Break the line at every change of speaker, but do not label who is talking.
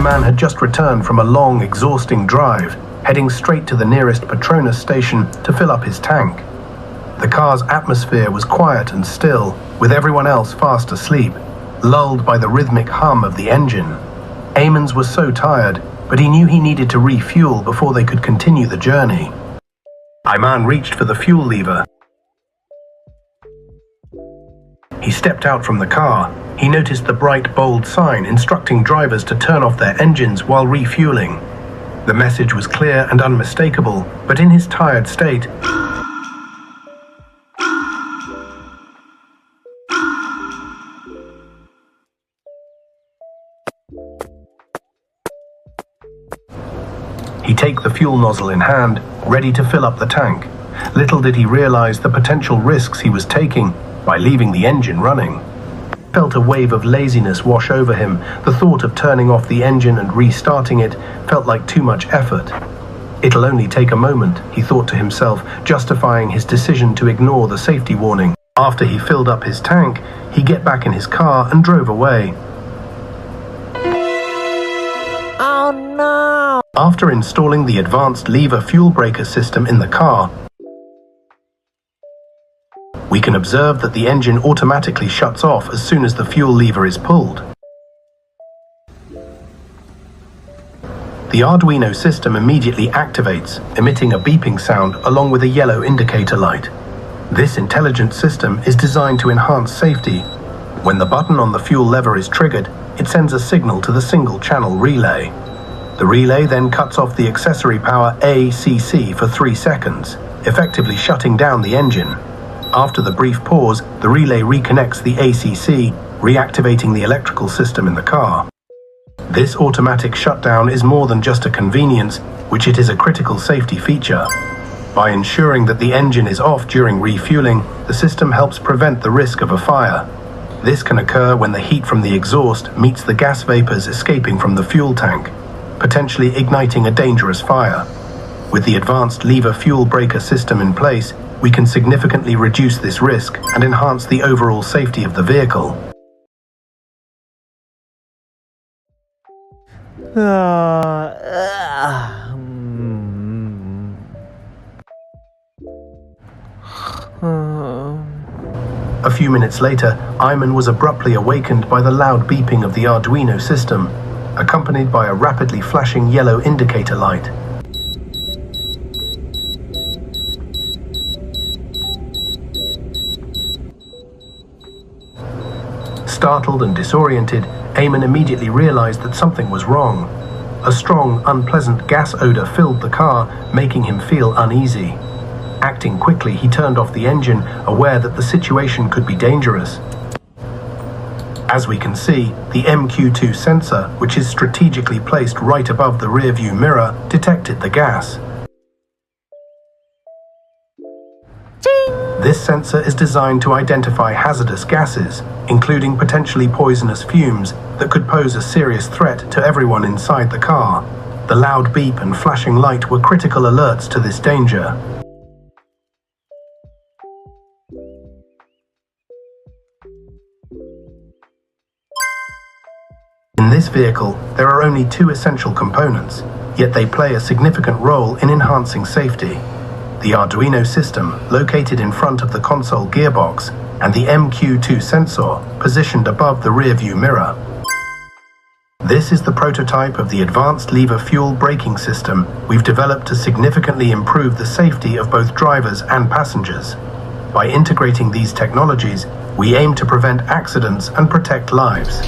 Ayman had just returned from a long, exhausting drive, heading straight to the nearest Petronas station to fill up his tank. The car's atmosphere was quiet and still, with everyone else fast asleep, lulled by the rhythmic hum of the engine. Ayman was so tired, but he knew he needed to refuel before they could continue the journey. Ayman reached for the fuel lever. He stepped out from the car. He noticed the bright, bold sign instructing drivers to turn off their engines while refueling. The message was clear and unmistakable, but in his tired state, he took the fuel nozzle in hand, ready to fill up the tank. Little did he realize the potential risks he was taking by leaving the engine running. He felt a wave of laziness wash over him. The thought of turning off the engine and restarting it felt like too much effort. It'll only take a moment, he thought to himself, justifying his decision to ignore the safety warning. After he filled up his tank, he got back in his car and drove away.
Oh no!
After installing the advanced lever fuel breaker system in the car, we can observe that the engine automatically shuts off as soon as the fuel lever is pulled. The Arduino system immediately activates, emitting a beeping sound along with a yellow indicator light. This intelligent system is designed to enhance safety. When the button on the fuel lever is triggered, it sends a signal to the single-channel relay. The relay then cuts off the accessory power ACC for 3 seconds, effectively shutting down the engine. After the brief pause, the relay reconnects the ACC, reactivating the electrical system in the car. This automatic shutdown is more than just a convenience, which it is a critical safety feature. By ensuring that the engine is off during refueling, the system helps prevent the risk of a fire. This can occur when the heat from the exhaust meets the gas vapors escaping from the fuel tank, potentially igniting a dangerous fire. With the advanced lever fuel breaker system in place, we can significantly reduce this risk and enhance the overall safety of the vehicle. A few minutes later, Ayman was abruptly awakened by the loud beeping of the Arduino system, accompanied by a rapidly flashing yellow indicator light. Startled and disoriented, Ayman immediately realized that something was wrong. A strong, unpleasant gas odor filled the car, making him feel uneasy. Acting quickly, he turned off the engine, aware that the situation could be dangerous. As we can see, the MQ2 sensor, which is strategically placed right above the rearview mirror, detected the gas. This sensor is designed to identify hazardous gases, including potentially poisonous fumes that could pose a serious threat to everyone inside the car. The loud beep and flashing light were critical alerts to this danger. In this vehicle, there are only 2 essential components, yet they play a significant role in enhancing safety. The Arduino system, located in front of the console gearbox, and the MQ2 sensor, positioned above the rearview mirror. This is the prototype of the advanced lever fuel braking system we've developed to significantly improve the safety of both drivers and passengers. By integrating these technologies, we aim to prevent accidents and protect lives.